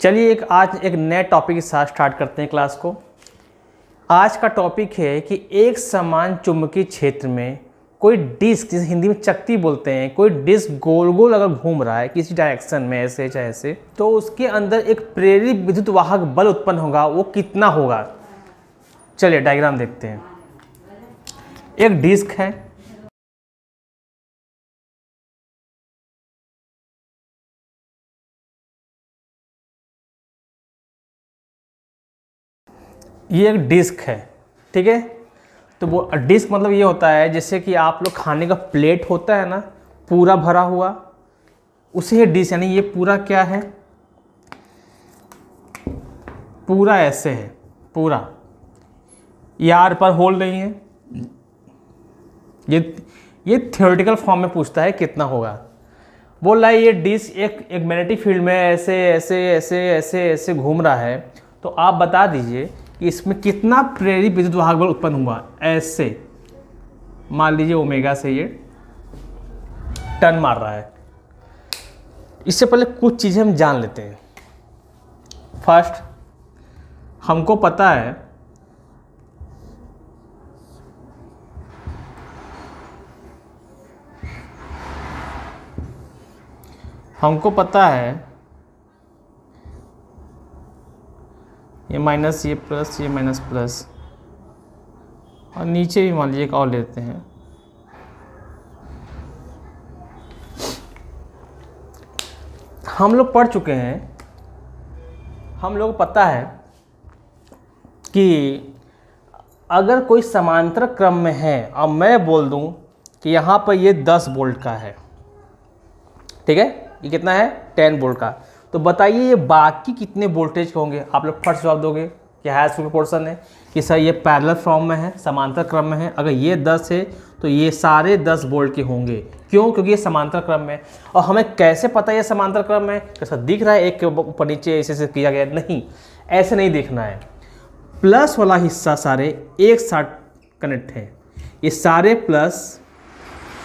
चलिए आज एक नए टॉपिक के साथ स्टार्ट करते हैं क्लास को। आज का टॉपिक है कि एक समान चुंबकीय क्षेत्र में कोई डिस्क, जिसे हिंदी में चकती बोलते हैं, कोई डिस्क गोल गोल अगर घूम रहा है किसी डायरेक्शन में, ऐसे चाहे ऐसे, तो उसके अंदर एक प्रेरित विद्युत वाहक बल उत्पन्न होगा। वो कितना होगा? चलिए डायग्राम देखते हैं। एक डिस्क है, ये एक डिस्क है, ठीक है। तो वो डिस्क मतलब ये होता है जैसे कि आप लोग खाने का प्लेट होता है ना, पूरा भरा हुआ, उसे डिस्क, यानी ये पूरा क्या है, पूरा ऐसे है, पूरा यार पर होल नहीं है। ये थ्योरेटिकल फॉर्म में पूछता है कितना होगा। बोल रहा है ये डिस्क एक मैग्नेटिक फील्ड में ऐसे ऐसे ऐसे ऐसे ऐसे घूम रहा है, तो आप बता दीजिए कि इसमें कितना प्रेरित विद्युत वाहक बल उत्पन्न हुआ। ऐसे मान लीजिए ओमेगा से ये टर्न मार रहा है। इससे पहले कुछ चीज़ें हम जान लेते हैं। फर्स्ट, हमको पता है ये माइनस, ये प्लस, ये माइनस प्लस, और नीचे भी मान लीजिए एक और लेते हैं। हम लोग पढ़ चुके हैं, हम लोग पता है कि अगर कोई समांतर क्रम में है, अब मैं बोल दूं कि यहाँ पर ये 10 वोल्ट का है, ठीक है, ये कितना है 10 वोल्ट का, तो बताइए ये बाकी कितने वोल्टेज के होंगे? आप लोग फर्स्ट जवाब दोगे कि हाई स्कूल पोर्शन है कि सर ये पैरेलल फॉर्म में है, समांतर क्रम में है। अगर ये 10 है तो ये सारे 10 वोल्ट के होंगे। क्यों? क्योंकि ये समांतर क्रम में है। और हमें कैसे पता है ये समांतर क्रम में है? कैसा दिख रहा है एक के ऊपर नीचे ऐसे किया गया? नहीं, ऐसे नहीं देखना है। प्लस वाला हिस्सा सारे एक साथ कनेक्ट है, ये सारे प्लस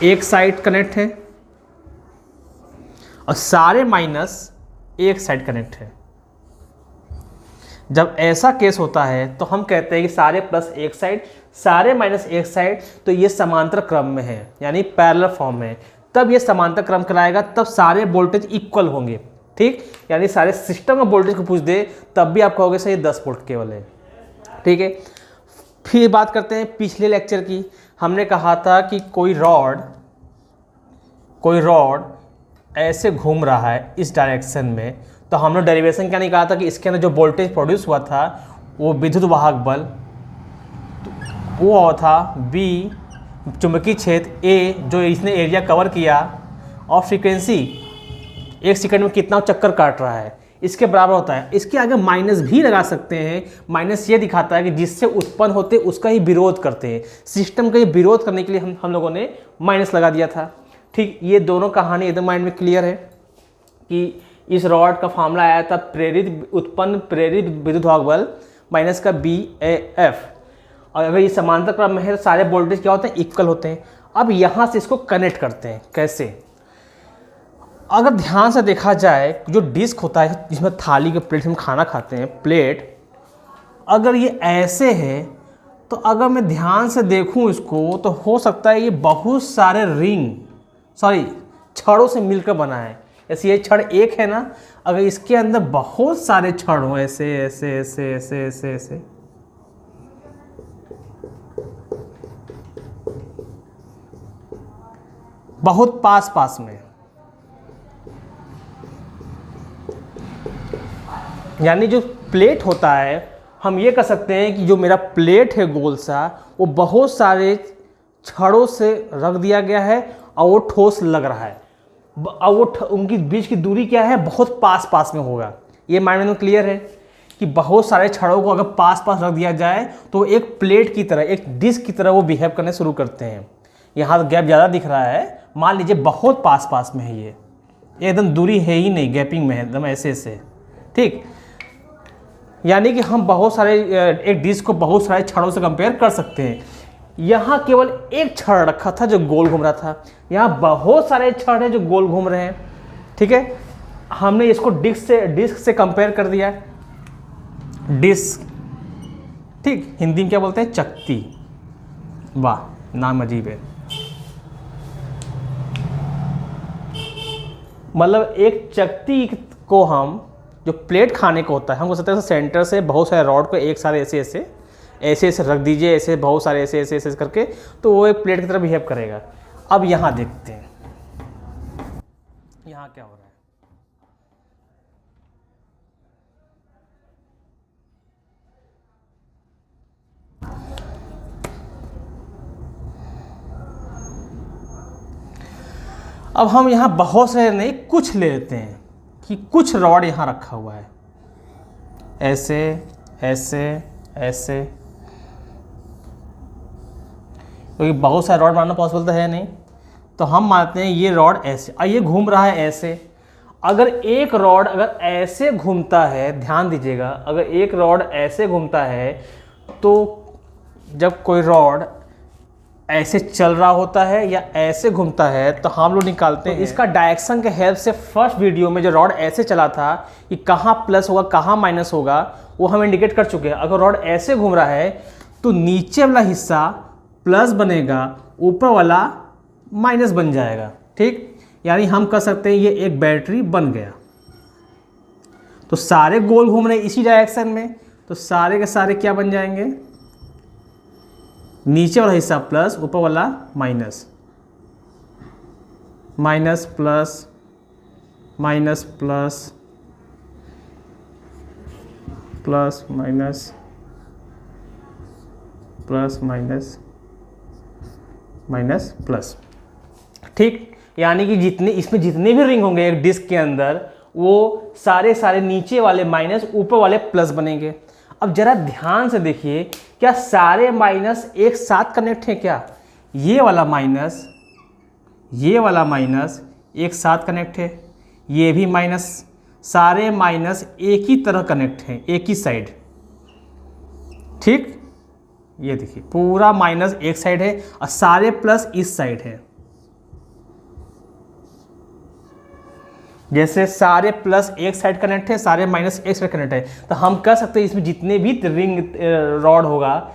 एक साइड कनेक्ट है और सारे माइनस एक साइड कनेक्ट है। जब ऐसा केस होता है तो हम कहते हैं कि सारे प्लस एक साइड, सारे माइनस एक साइड, तो ये समांतर क्रम में है, यानी पैरेलल फॉर्म में। तब ये समांतर क्रम कराएगा, तब सारे वोल्टेज इक्वल होंगे, ठीक। यानी सारे सिस्टम का वोल्टेज को पूछ दे तब भी आप कहोगे सर ये 10 वोल्ट केवल है, ठीक है। फिर बात करते हैं पिछले लेक्चर की। हमने कहा था कि कोई रॉड ऐसे घूम रहा है इस डायरेक्शन में, तो हमने डेरिवेशन क्या निकाला था कि इसके अंदर जो वोल्टेज प्रोड्यूस हुआ था वो विद्युत वाहक बल, वो था B चुंबकीय क्षेत्र A जो इसने एरिया कवर किया, और फ्रीक्वेंसी 1 सेकंड में कितना चक्कर काट रहा है, इसके बराबर होता है। इसके आगे माइनस भी लगा सकते हैं। माइनस ये दिखाता है कि जिससे उत्पन्न होते उसका ही विरोध करते हैं। सिस्टम का ये विरोध करने के लिए हम लोगों ने माइनस लगा दिया था, ठीक। ये दोनों कहानी एकदम माइंड में क्लियर है कि इस रॉड का फॉर्मूला आया था प्रेरित विद्युत वाहक बल माइनस का BAF, और अगर ये समांतर क्रम में है तो सारे वोल्टेज क्या होते हैं? इक्वल होते हैं। अब यहाँ से इसको कनेक्ट करते हैं। कैसे? अगर ध्यान से देखा जाए, जो डिस्क होता है जिसमें थाली के प्लेट हम खाना खाते हैं, प्लेट अगर ये ऐसे है, तो अगर मैं ध्यान से देखूं इसको तो हो सकता है ये बहुत सारे छड़ों से मिलकर बना है। ऐसे ये छड़ एक है ना, अगर इसके अंदर बहुत सारे छड़ हो, ऐसे ऐसे ऐसे ऐसे ऐसे ऐसे, बहुत पास में, यानी जो प्लेट होता है, हम ये कह सकते हैं कि जो मेरा प्लेट है गोल सा, वो बहुत सारे छड़ों से रख दिया गया है और वो ठोस लग रहा है। और वो उनकी बीच की दूरी क्या है? बहुत पास में होगा। ये माइंड में क्लियर है कि बहुत सारे छड़ों को अगर पास रख दिया जाए तो एक प्लेट की तरह, एक डिस्क की तरह वो बिहेव करने शुरू करते हैं। यहाँ तो गैप ज़्यादा दिख रहा है, मान लीजिए बहुत पास में है, ये एकदम दूरी है ही नहीं, गैपिंग में है एकदम ऐसे, ठीक। यानी कि हम बहुत सारे एक डिस्क को बहुत सारे छड़ों से कंपेयर कर सकते हैं। यहाँ केवल एक छड़ रखा था जो गोल घूम रहा था, यहाँ बहुत सारे छड़ हैं जो गोल घूम रहे हैं, ठीक है। हमने इसको डिस्क से कंपेयर कर दिया है, डिस्क, ठीक, हिंदी में क्या बोलते हैं, चकती। वाह, नाम अजीब है। मतलब एक चकती को हम, जो प्लेट खाने को होता है, हमको सकता है सेंटर से बहुत सारे रॉड को एक सारे ऐसे रख दीजिए, ऐसे बहुत सारे ऐसे करके, तो वो एक प्लेट की तरह बिहेव करेगा। अब यहाँ देखते हैं यहाँ क्या हो रहा है। अब हम यहाँ बहुत सारे नहीं, कुछ ले लेते हैं कि कुछ रॉड यहाँ रखा हुआ है, ऐसे ऐसे ऐसे, क्योंकि बहुत सारे रॉड बनाना पॉसिबल तो है नहीं, तो हम मानते हैं ये रॉड ऐसे, और ये घूम रहा है ऐसे। अगर एक रॉड अगर ऐसे घूमता है, ध्यान दीजिएगा, अगर एक रॉड ऐसे घूमता है, तो जब कोई रॉड ऐसे चल रहा होता है या ऐसे घूमता है, तो हम लोग निकालते हैं इसका डायरेक्शन के हेल्प से। फर्स्ट वीडियो में जो रॉड ऐसे चला था कि कहाँ प्लस होगा कहाँ माइनस होगा, वो हम इंडिकेट कर चुके हैं। अगर रॉड ऐसे घूम रहा है तो नीचे वाला हिस्सा प्लस बनेगा, ऊपर वाला माइनस बन जाएगा, ठीक। यानी हम कह सकते हैं ये एक बैटरी बन गया। तो सारे गोल घूम रहे इसी डायरेक्शन में, तो सारे के सारे क्या बन जाएंगे, नीचे वाला हिस्सा प्लस, ऊपर वाला minus, minus plus, minus plus, plus minus, plus minus, minus plus, ठीक। यानी कि इसमें जितने भी रिंग होंगे एक डिस्क के अंदर, वो सारे नीचे वाले माइनस, ऊपर वाले प्लस बनेंगे। अब जरा ध्यान से देखिए, क्या सारे माइनस एक साथ कनेक्ट हैं क्या? ये वाला माइनस, ये वाला माइनस एक साथ कनेक्ट है, ये भी माइनस, सारे माइनस एक ही तरह कनेक्ट हैं, एक ही साइड, ठीक। ये देखिए पूरा माइनस एक साइड है और सारे प्लस इस साइड है। जैसे सारे प्लस एक साइड कनेक्ट है, सारे माइनस एक साइड कनेक्ट है, तो हम कह सकते हैं इसमें जितने भी रिंग रॉड होगा,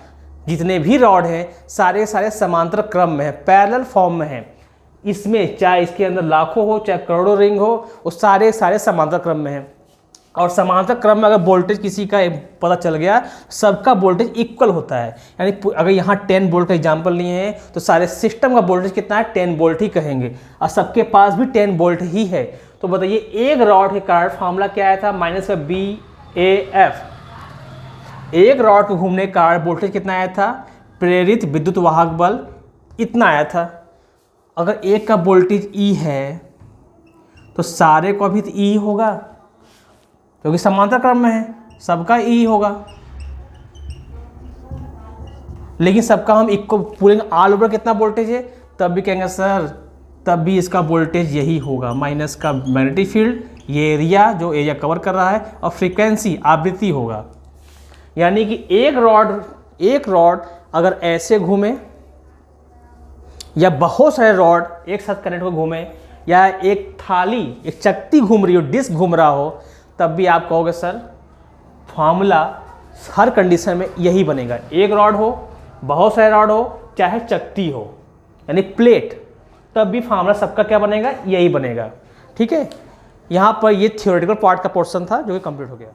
जितने भी रॉड हैं, सारे समांतर क्रम में है, पैरेलल फॉर्म में है। इसमें चाहे इसके अंदर लाखों हो चाहे करोड़ों रिंग हो, वो सारे समांतर क्रम में है। और समांतर क्रम में अगर वोल्टेज किसी का पता चल गया, सबका वोल्टेज इक्वल होता है। यानी अगर यहाँ 10 वोल्ट का एग्जांपल लिए हैं, तो सारे सिस्टम का वोल्टेज कितना है, 10 वोल्ट ही कहेंगे, और सबके पास भी 10 वोल्ट ही है। तो बताइए एक रॉड के कारण फॉर्मूला क्या आया था, माइनस BAF। एक रॉड के घूमने के कारण वोल्टेज कितना आया था, प्रेरित विद्युत वाहक बल इतना आया था। अगर एक का वोल्टेज E है तो सारे को भी तो E होगा, क्योंकि समांतर क्रम में है, सबका E होगा। लेकिन सबका हम इक्को पूरे ऑल ओवर कितना वोल्टेज है, तब भी कहेंगे सर तब भी इसका वोल्टेज यही होगा। माइनस का मैग्नेटिक फील्ड, ये एरिया जो एरिया कवर कर रहा है, और फ्रीक्वेंसी आवृत्ति होगा। यानी कि एक रॉड अगर ऐसे घूमे, या बहुत सारे रॉड एक साथ कनेक्ट हो घूमे, या एक थाली, एक चकती घूम रही हो, डिस्क घूम रहा हो, तब भी आप कहोगे सर फॉर्मूला हर कंडीशन में यही बनेगा। एक रॉड हो, बहुत सारे रॉड हो, चाहे चकती हो, यानी प्लेट, तब भी फॉर्मूला सबका क्या बनेगा, यही बनेगा, ठीक है। यहाँ पर ये थियोरेटिकल पार्ट का पोर्शन था जो कि कंप्लीट हो गया।